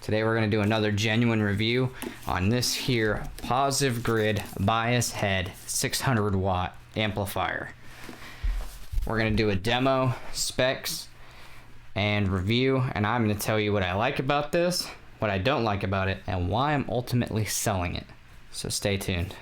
Today we're going to do another genuine review on this here Positive Grid Bias Head 600 watt amplifier. We're going to do a demo, specs, and review, and I'm going to tell you what I like about this, what I don't like about it, and why I'm ultimately selling it. So stay tuned.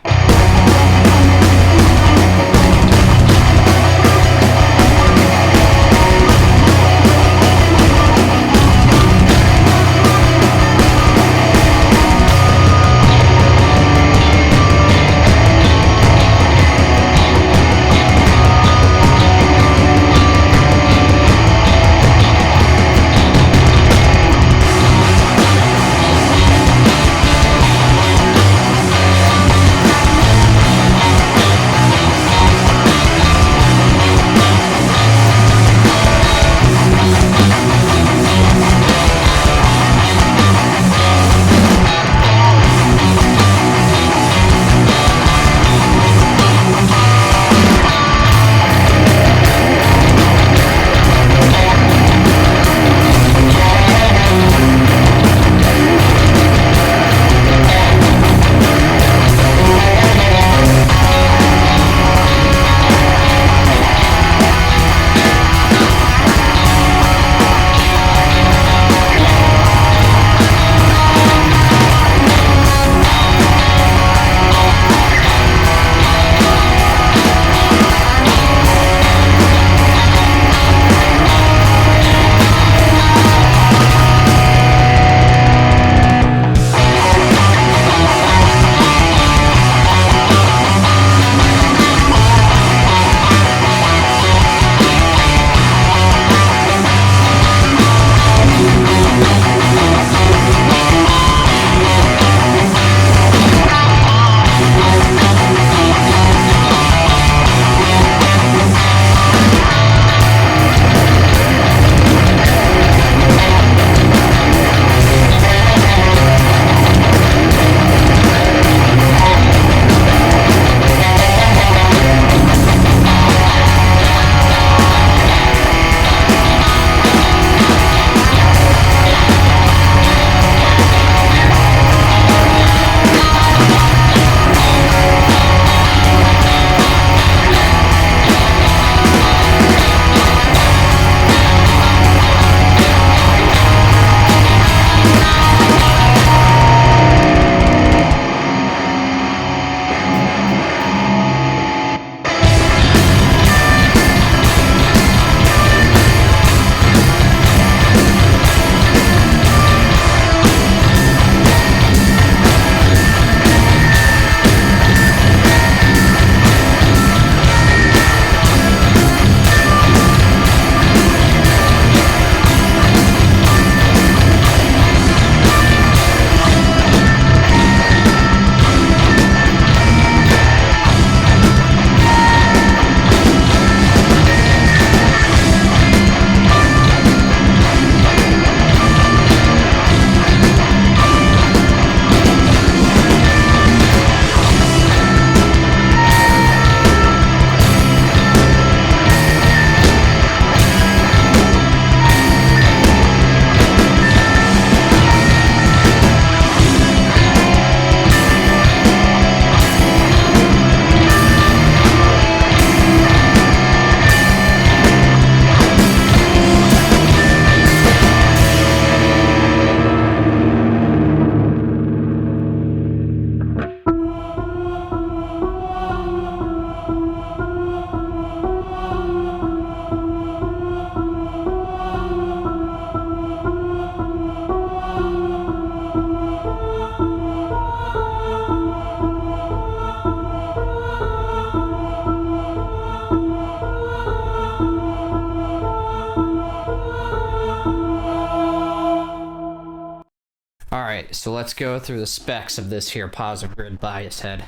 Alright, so let's go through the specs of this here Positive Grid Bias Head.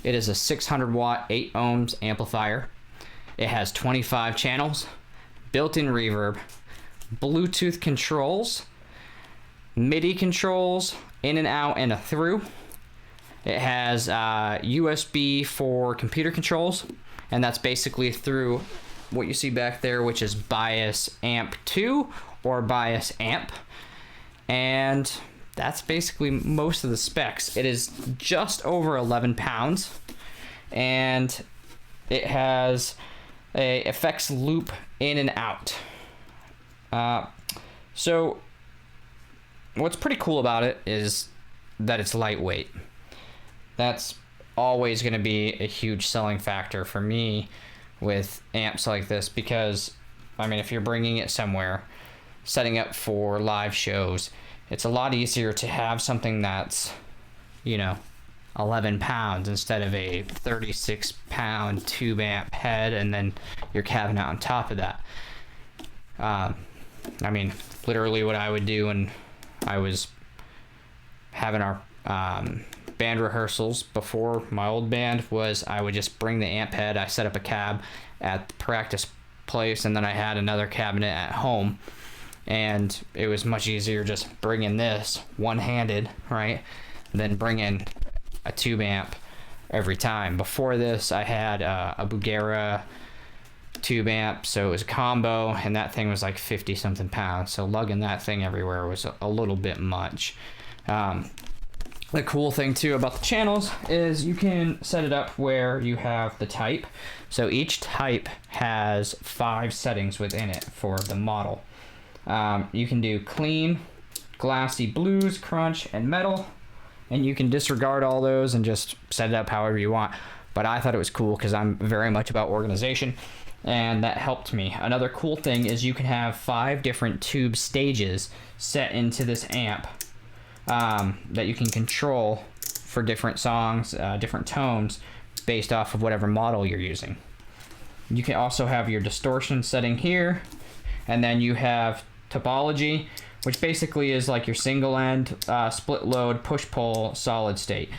It is a 600 watt 8 ohms amplifier. It has 25 channels, built-in reverb, Bluetooth controls, MIDI controls, in and out and a through. It has USB for computer controls, and that's basically through what you see back there, which is bias amp 2 or bias amp. And that's basically most of the specs. It is just over 11 pounds, and it has a effects loop in and out. So what's pretty cool about it is that it's lightweight. That's always going to be a huge selling factor for me with amps like this, because I mean, if you're bringing it somewhere, setting up for live shows, it's a lot easier to have something that's, 11 pounds instead of a 36 pound tube amp head and then your cabinet on top of that. I mean, literally what I would do when I was having our band rehearsals before my old band was I would just bring the amp head. I set up a cab at the practice place, and then I had another cabinet at home, and it was much easier just bringing this one-handed, right, than bringing a tube amp every time. Before this, I had a Bugera tube amp, so it was a combo, and that thing was like 50 something pounds, so lugging that thing everywhere was a little bit much. The cool thing too about the channels is you can set it up where you have the type. So each type has 5 settings within it for the model. You can do clean, glassy, blues, crunch, and metal, and you can disregard all those and just set it up however you want. But I thought it was cool because I'm very much about organization, and that helped me. Another cool thing is you can have 5 different tube stages set into this amp that you can control for different songs, different tones, based off of whatever model you're using. You can also have your distortion setting here, and then you have topology, which basically is like your single end, split load, push pull, solid state,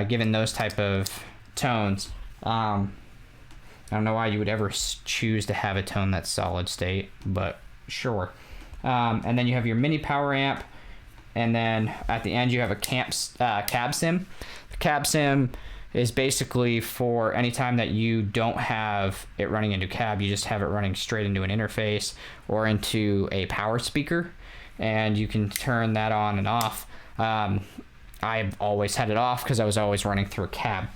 given those type of tones. I don't know why you would ever choose to have a tone that's solid state, but sure. And then you have your mini power amp, and then at the end you have a cab sim. The cab sim is basically for any time that you don't have it running into cab, you just have it running straight into an interface or into a power speaker, and you can turn that on and off. I've always had it off because I was always running through a cab.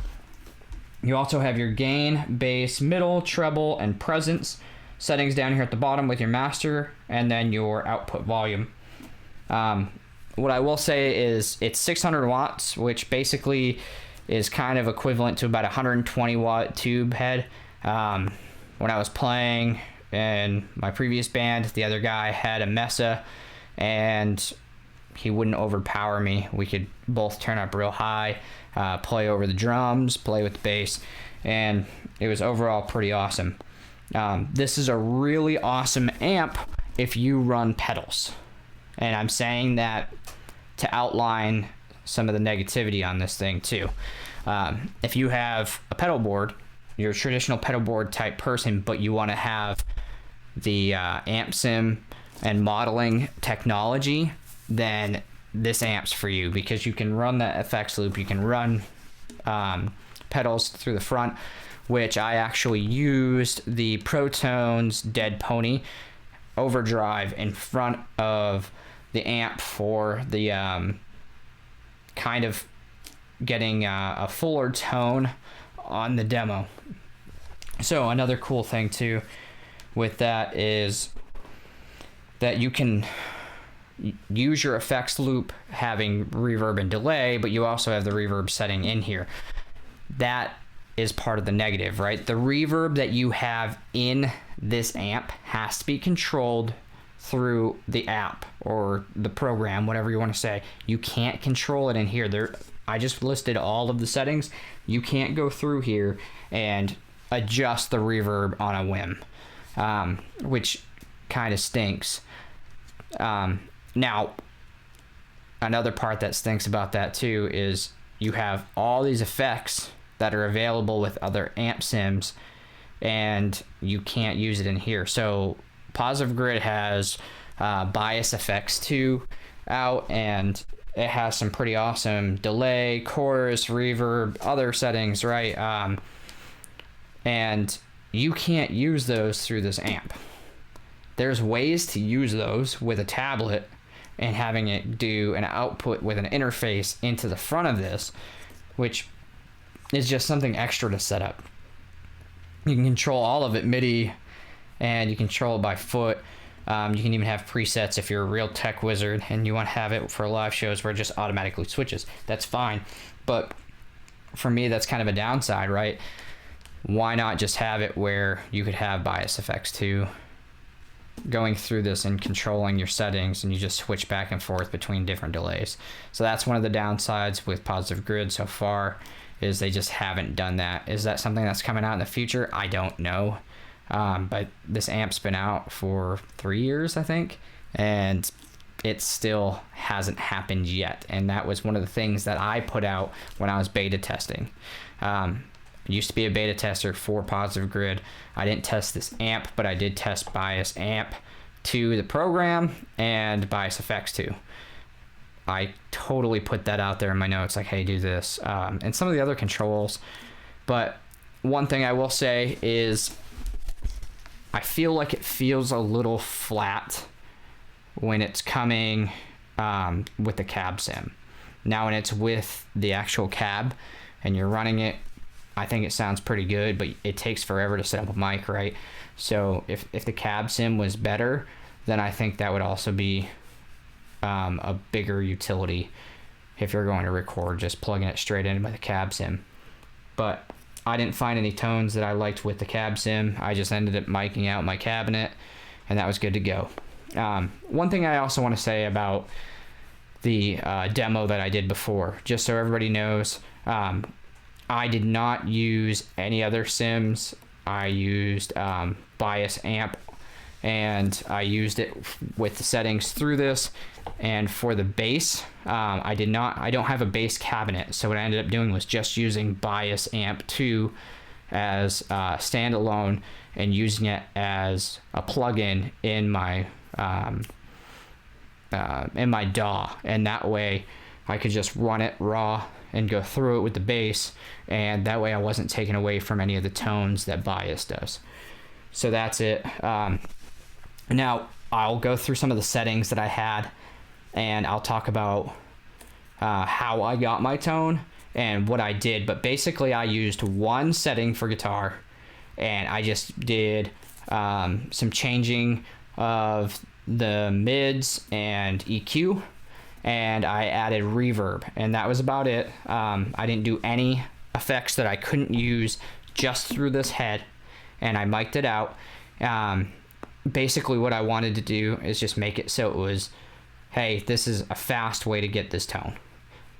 You also have your gain, bass, middle, treble, and presence settings down here at the bottom with your master, and then your output volume. What I will say is it's 600 watts, which basically is kind of equivalent to about 120 watt tube head. When I was playing in my previous band, the other guy had a Mesa, and he wouldn't overpower me. We could both turn up real high, play over the drums, play with the bass, and it was overall pretty awesome. This is a really awesome amp if you run pedals. And I'm saying that to outline some of the negativity on this thing too. If you have a pedal board, you're a traditional pedal board type person, but you want to have the amp sim and modeling technology, then this amp's for you, because you can run that effects loop, you can run pedals through the front, which I actually used the Protone's Dead Pony overdrive in front of the amp for the kind of getting a fuller tone on the demo. So another cool thing too with that is that you can use your effects loop having reverb and delay, but you also have the reverb setting in here. That is part of the negative, right? The reverb that you have in this amp has to be controlled through the app or the program, whatever you want to say. You can't control it in here. I just listed all of the settings. You can't go through here and adjust the reverb on a whim, which kind of stinks. Now, another part that stinks about that too is you have all these effects that are available with other amp sims, and you can't use it in here. So Positive Grid has bias effects too out, and it has some pretty awesome delay, chorus, reverb, other settings, right? And you can't use those through this amp. There's ways to use those with a tablet and having it do an output with an interface into the front of this, which is just something extra to set up. You can control all of it MIDI, and you control it by foot. You can even have presets if you're a real tech wizard and you want to have it for live shows where it just automatically switches. That's fine. But for me, that's kind of a downside, right? Why not just have it where you could have bias effects too, going through this and controlling your settings, and you just switch back and forth between different delays. So that's one of the downsides with Positive Grid so far, is they just haven't done that. Is that something that's coming out in the future? I don't know. But this amp's been out for 3 years, I think, and it still hasn't happened yet. And that was one of the things that I put out when I was beta testing. I used to be a beta tester for Positive Grid. I didn't test this amp, but I did test Bias Amp 2, the program, and Bias Effects 2. I totally put that out there in my notes, like, hey, do this, and some of the other controls. But one thing I will say is I feel like it feels a little flat when it's coming with the cab sim. Now, when it's with the actual cab and you're running it, I think it sounds pretty good, but it takes forever to set up a mic, right? So if the cab sim was better, then I think that would also be a bigger utility if you're going to record, just plugging it straight in with the cab sim. But I didn't find any tones that I liked with the cab sim. I just ended up miking out my cabinet, and that was good to go. One thing I also want to say about the demo that I did before, just so everybody knows, I did not use any other sims. I used Bias Amp, and I used it with the settings through this. And for the bass, I don't have a bass cabinet, so what I ended up doing was just using Bias Amp 2 as standalone and using it as a plugin in my DAW, and that way I could just run it raw and go through it with the bass, and that way I wasn't taken away from any of the tones that Bias does. So that's it. Now I'll go through some of the settings that I had, and I'll talk about how I got my tone and what I did. But basically I used one setting for guitar, and I just did some changing of the mids and EQ, and I added reverb, and that was about it. I didn't do any effects that I couldn't use just through this head, and I mic'd it out. Basically what I wanted to do is just make it so it was, hey, this is a fast way to get this tone.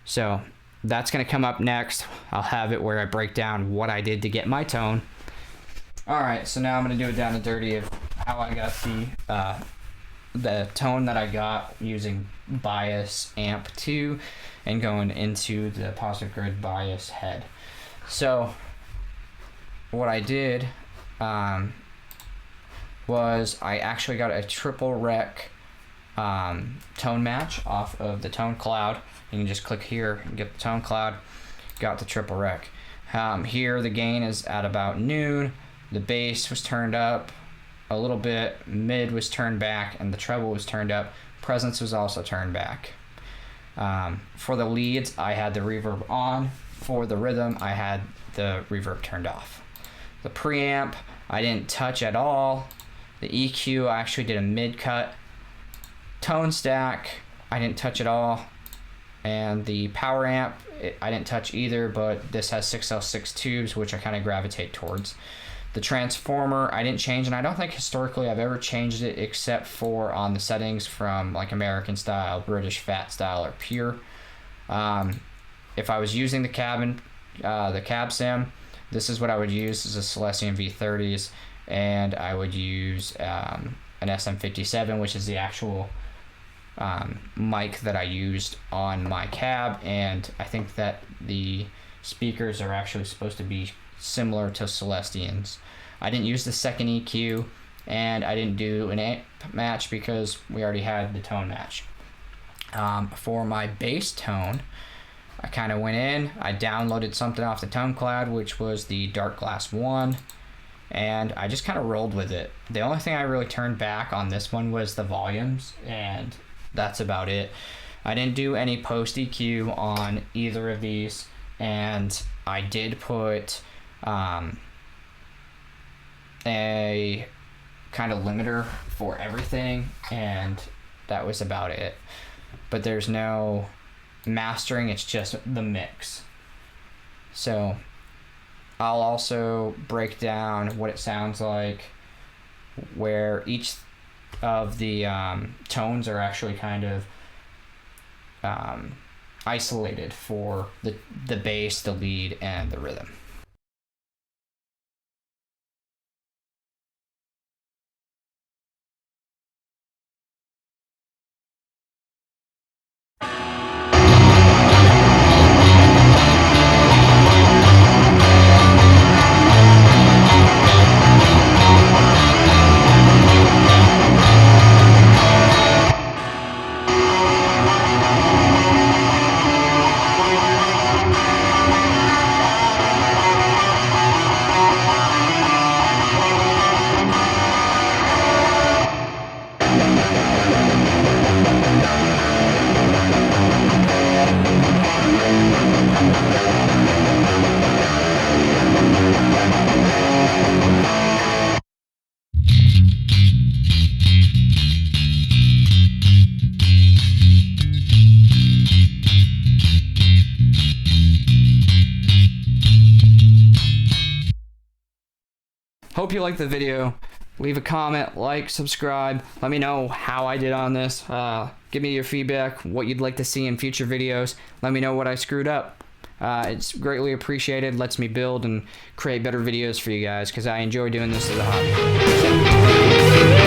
So that's going to come up next. I'll have it where I break down what I did to get my tone. All right, so now I'm going to do it down and dirty of how I got the tone that I got using Bias Amp 2 and going into the Positive Grid Bias head. So what I did was I actually got a triple rec tone match off of the tone cloud. You can just click here and get the tone cloud. Got the triple rec. Here the gain is at about noon. The bass was turned up a little bit, mid was turned back, and the treble was turned up. Presence was also turned back. For the leads, I had the reverb on. For the rhythm, I had the reverb turned off. The preamp, I didn't touch at all. The EQ, I actually did a mid cut. Tone stack, I didn't touch at all. And the power amp, I didn't touch either, but this has 6L6 tubes, which I kind of gravitate towards. The transformer, I didn't change, and I don't think historically I've ever changed it except for on the settings from like American style, British fat style, or pure. If I was using the cab sim, this is what I would use. This is a Celestion V30s, and I would use an SM57, which is the actual mic that I used on my cab, and I think that the speakers are actually supposed to be similar to Celestians. I didn't use the second EQ, and I didn't do an amp match because we already had the tone match. For my bass tone, I kind of went in, I downloaded something off the tone cloud, which was the Dark Glass 1, and I just kind of rolled with it. The only thing I really turned back on this one was the volumes, and that's about it. I didn't do any post EQ on either of these, and I did put a kind of limiter for everything, and that was about it. But there's no mastering, it's just the mix. So I'll also break down what it sounds like, where each of the tones are actually kind of isolated for the bass, the lead, and the rhythm. Hope you liked the video. Leave a comment, like, subscribe. Let me know how I did on this. Give me your feedback, what you'd like to see in future videos. Let me know what I screwed up. It's greatly appreciated. Lets me build and create better videos for you guys, because I enjoy doing this as a hobby.